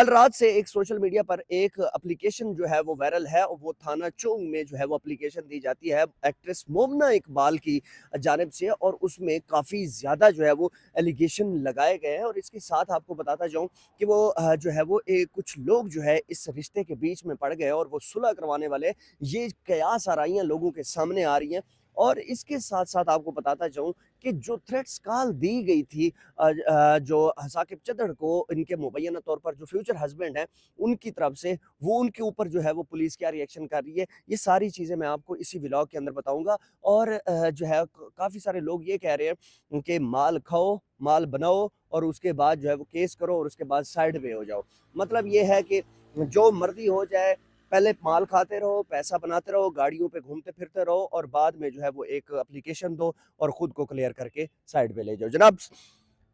कल रात से एक सोशल मीडिया पर एक एप्लीकेशन जो है वो वायरल है और वो थाना चौक में जो है वो एप्लीकेशन दी जाती है एक्ट्रेस मोमना इकबाल की जानिब से, और उसमें काफ़ी ज़्यादा जो है वो एलिगेशन लगाए गए हैं। और इसके साथ आपको बताता जाऊं कि वो जो है वो कुछ लोग जो है इस रिश्ते के बीच में पड़ गए और वो सुलह करवाने वाले, ये कयास आराइयाँ लोगों के सामने आ रही हैं। और इसके साथ साथ आपको बताता जाऊं कि जो थ्रेट्स कॉल दी गई थी जो साकिब चद्दड़ को, इनके मुबैना तौर पर जो फ्यूचर हस्बैंड हैं, उनकी तरफ से, वो उनके ऊपर जो है वो पुलिस क्या रिएक्शन कर रही है, ये सारी चीज़ें मैं आपको इसी व्लॉग के अंदर बताऊँगा। और जो है काफ़ी सारे लोग ये कह रहे हैं कि माल खाओ, माल बनाओ और उसके बाद जो है वो केस करो और उसके बाद साइड पे हो जाओ। मतलब ये है कि जो मर्ज़ी हो जाए, पहले माल खाते रहो, पैसा बनाते रहो, गाड़ियों पे घूमते फिरते रहो और बाद में जो है वो एक एप्लीकेशन दो और खुद को क्लियर करके साइड पे ले जाओ। जनाब,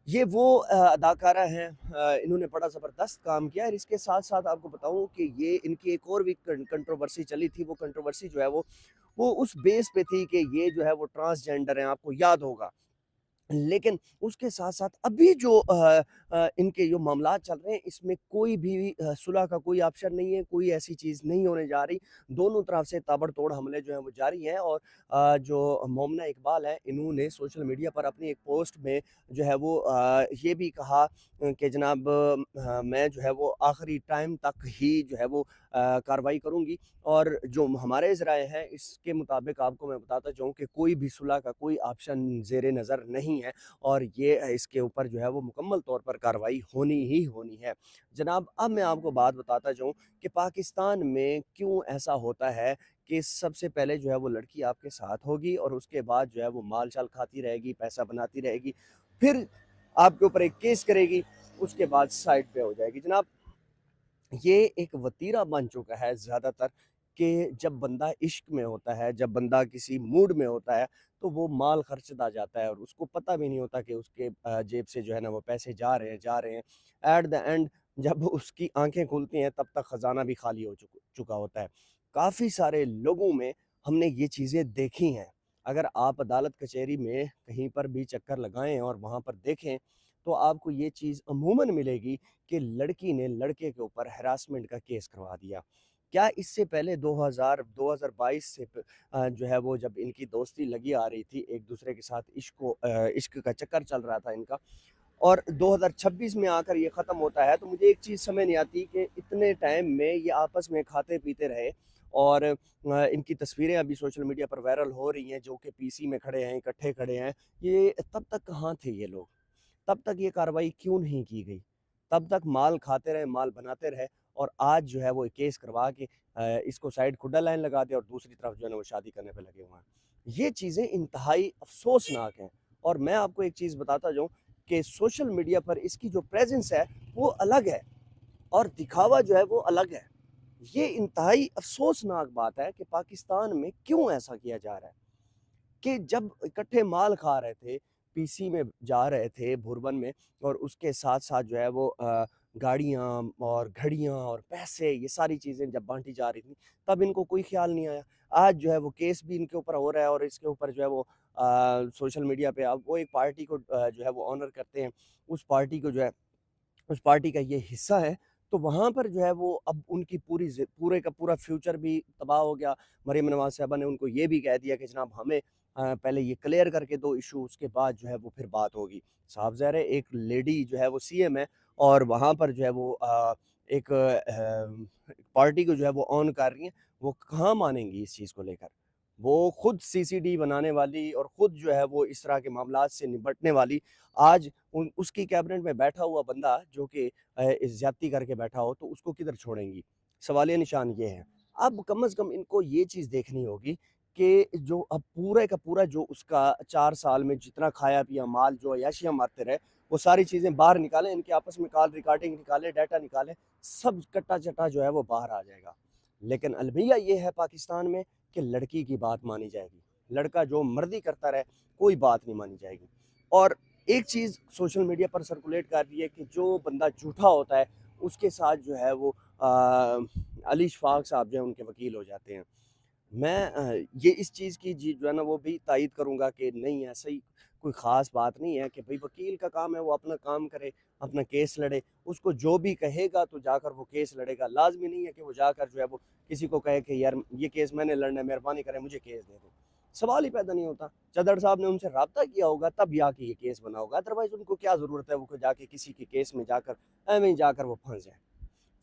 ये वो अदाकारा हैं, इन्होंने बड़ा ज़बरदस्त काम किया है। और इसके साथ-साथ आपको बताऊँ कि ये इनकी एक और भी कंट्रोवर्सी चली थी। वो कंट्रोवर्सी जो है वो उस बेस पे थी कि ये जो है वो ट्रांसजेंडर हैं, आपको याद होगा। लेकिन उसके साथ-साथ अभी जो इनके जो मामलात चल रहे हैं, इसमें कोई भी सुलह का कोई ऑप्शन नहीं है, कोई ऐसी चीज़ नहीं होने जा रही। दोनों तरफ से ताबड़तोड़ हमले जो हैं वो जारी हैं। और जो मोमना इकबाल हैं, इन्होंने सोशल मीडिया पर अपनी एक पोस्ट में जो है वो ये भी कहा कि जनाब मैं जो है वो आखिरी टाइम तक ही जो है वो कार्रवाई करूँगी। और जो हमारे ज़राए हैं, इसके मुताबिक आपको मैं बताता जाऊँ कि कोई भी सुलह का कोई ऑप्शन ज़ेरे नज़र नहीं है और ये इसके ऊपर जो है वो मुकम्मल तौर पर कार्रवाई होनी ही होनी है। जनाब, अब मैं आपको बात बताता जाऊँ कि पाकिस्तान में क्यों ऐसा होता है कि सबसे पहले जो है वो लड़की आपके साथ होगी और उसके बाद जो है वो माल-शाल खाती रहेगी, पैसा बनाती रहेगी, फिर आपके ऊपर एक केस करेगी, उसके बाद साइड पे हो जाएगी। जनाब, ये एक वतीरा बन चुका है ज़्यादातर कि जब बंदा इश्क में होता है, जब बंदा किसी मूड में होता है, तो वो माल खर्चता जाता है और उसको पता भी नहीं होता कि उसके जेब से जो है ना वो पैसे जा रहे हैं। एट द एंड जब उसकी आँखें खुलती हैं, तब तक खज़ाना भी खाली हो चुका होता है। काफ़ी सारे लोगों में हमने ये चीज़ें देखी हैं। अगर आप अदालत कचहरी में कहीं पर भी चक्कर लगाएँ और वहाँ पर देखें, तो आपको ये चीज़ अमूमन मिलेगी कि लड़की ने लड़के के ऊपर हैरासमेंट का केस करवा दिया। क्या इससे पहले 2022 से जो है वो जब इनकी दोस्ती लगी आ रही थी, एक-दूसरे के साथ इश्क का चक्कर चल रहा था इनका, और 2026 में आकर ये ख़त्म होता है, तो मुझे एक चीज़ समझ नहीं आती कि इतने टाइम में ये आपस में खाते-पीते रहे और इनकी तस्वीरें अभी सोशल मीडिया पर वायरल हो रही हैं, जो कि पीसी में खड़े हैं, इकट्ठे खड़े हैं। ये तब तक कहाँ थे ये लोग? तब तक ये कार्रवाई क्यों नहीं की गई? तब तक माल खाते रहे, माल बनाते रहे और आज जो है वो केस करवा के इसको साइड खुड्डा लाइन लगा दिया और दूसरी तरफ जो है ना वो शादी करने पे लगे हुए हैं। ये चीज़ें इंतहाई अफ़सोसनाक हैं। और मैं आपको एक चीज़ बताता जाऊँ कि सोशल मीडिया पर इसकी जो प्रेज़ेंस है वो अलग है और दिखावा जो है वो अलग है। ये इंतहाई अफ़सोसनाक बात है कि पाकिस्तान में क्यों ऐसा किया जा रहा है? कि जब इकट्ठे माल खा रहे थे, पीसी में जा रहे थे भुरबन में, और उसके साथ-साथ जो है वो गाड़ियाँ और घड़ियाँ और पैसे, ये सारी चीज़ें जब बाँटी जा रही थी, तब इनको कोई ख़्याल नहीं आया। आज जो है वो केस भी इनके ऊपर हो रहा है और इसके ऊपर जो है वो सोशल मीडिया पे अब वो एक पार्टी को जो है वो ऑनर करते हैं। उस पार्टी को जो है, उस पार्टी का ये हिस्सा है, तो वहाँ पर जो है वो अब उनकी पूरे का पूरा फ्यूचर भी तबाह हो गया। मरीम नवाज़ साहिबा ने उनको ये भी कह दिया कि जनाब हमें पहले ये क्लियर करके दो इश्यू, उसके बाद जो है वो फिर बात होगी। साफ़-ज़ाहिर है एक लेडी जो है वो सीएम है और वहाँ पर जो है वो एक पार्टी को जो है वो ऑन कर रही हैं, वो कहाँ मानेंगी इस चीज़ को लेकर। वो खुद सीसीडी बनाने वाली और खुद जो है वो इस तरह के मामलात से निपटने वाली, आज उन उसकी कैबिनेट में बैठा हुआ बंदा जो कि ज़्यादती करके बैठा हो, तो उसको किधर छोड़ेंगी? सवालिया निशान ये है। अब कम से कम इनको ये चीज़ देखनी होगी कि जो अब पूरे का पूरा जो उसका 4 साल में जितना खाया-पिया माल, जो अय्याशियाँ मारते रहे, वो सारी चीज़ें बाहर निकालें, इनके आपस में कॉल रिकॉर्डिंग निकालें, डाटा निकालें, सब कट्टा-चट्टा जो है वो बाहर आ जाएगा। लेकिन अलमिया ये है पाकिस्तान में कि लड़की की बात मानी जाएगी। लड़का जो मर्ज़ी करता रहे, कोई बात नहीं मानी जाएगी। और एक चीज़ सोशल मीडिया पर सर्कुलेट कर रही है कि जो बंदा झूठा होता है, उसके साथ जो है वो अली इशफ़ाक़ साहब जो हैं उनके वकील हो जाते हैं। मैं ये इस चीज़ की जी जो है ना वो भी तायीद करूँगा कि नहीं, ऐसा ही کوئی خاص بات نہیں ہے کہ بھئی وکیل کا کام ہے وہ اپنا کام کرے، اپنا کیس لڑے، اس کو جو بھی کہے گا تو جا کر وہ کیس لڑے گا، لازمی نہیں ہے کہ وہ جا کر جو ہے وہ کسی کو کہے کہ یار یہ کیس میں نے لڑنا ہے، مہربانی کریں مجھے کیس دے دو، سوال ہی پیدا نہیں ہوتا۔ چدر صاحب نے ان سے رابطہ کیا ہوگا تب جا کے یہ کیس بنا ہوگا، ادروائز ان کو کیا ضرورت ہے وہ جا کے کسی کے کیس میں جا کر ایویں جا کر وہ پھنس جائے،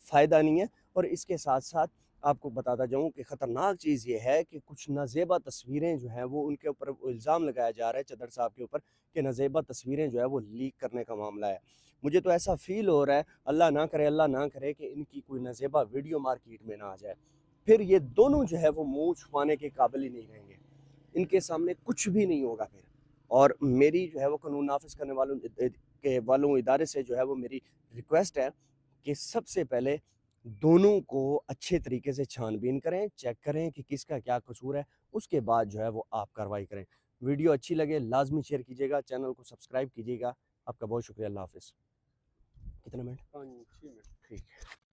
فائدہ نہیں ہے۔ اور اس کے ساتھ ساتھ آپ کو بتاتا جاؤں کہ خطرناک چیز یہ ہے کہ کچھ نازیبا تصویریں جو ہیں وہ ان کے اوپر الزام لگایا جا رہا ہے چدر صاحب کے اوپر کہ نازیبا تصویریں جو ہے وہ لیک کرنے کا معاملہ ہے۔ مجھے تو ایسا فیل ہو رہا ہے، اللہ نہ کرے کہ ان کی کوئی نازیبا ویڈیو مارکیٹ میں نہ آ جائے، پھر یہ دونوں جو ہے وہ منہ چھپانے کے قابل ہی نہیں رہیں گے، ان کے سامنے کچھ بھی نہیں ہوگا پھر۔ اور میری جو ہے وہ قانون نافذ کرنے والوں ادارے سے جو ہے وہ میری ریکویسٹ ہے کہ سب سے پہلے دونوں کو اچھے طریقے سے چھان بین کریں، چیک کریں کہ کس کا کیا قصور ہے، اس کے بعد جو ہے وہ آپ کارروائی کریں۔ ویڈیو اچھی لگے لازمی شیئر کیجیے گا، چینل کو سبسکرائب کیجیے گا۔ آپ کا بہت شکریہ، اللہ حافظ۔ کتنے منٹ؟ 5 6 منٹ، ٹھیک ہے۔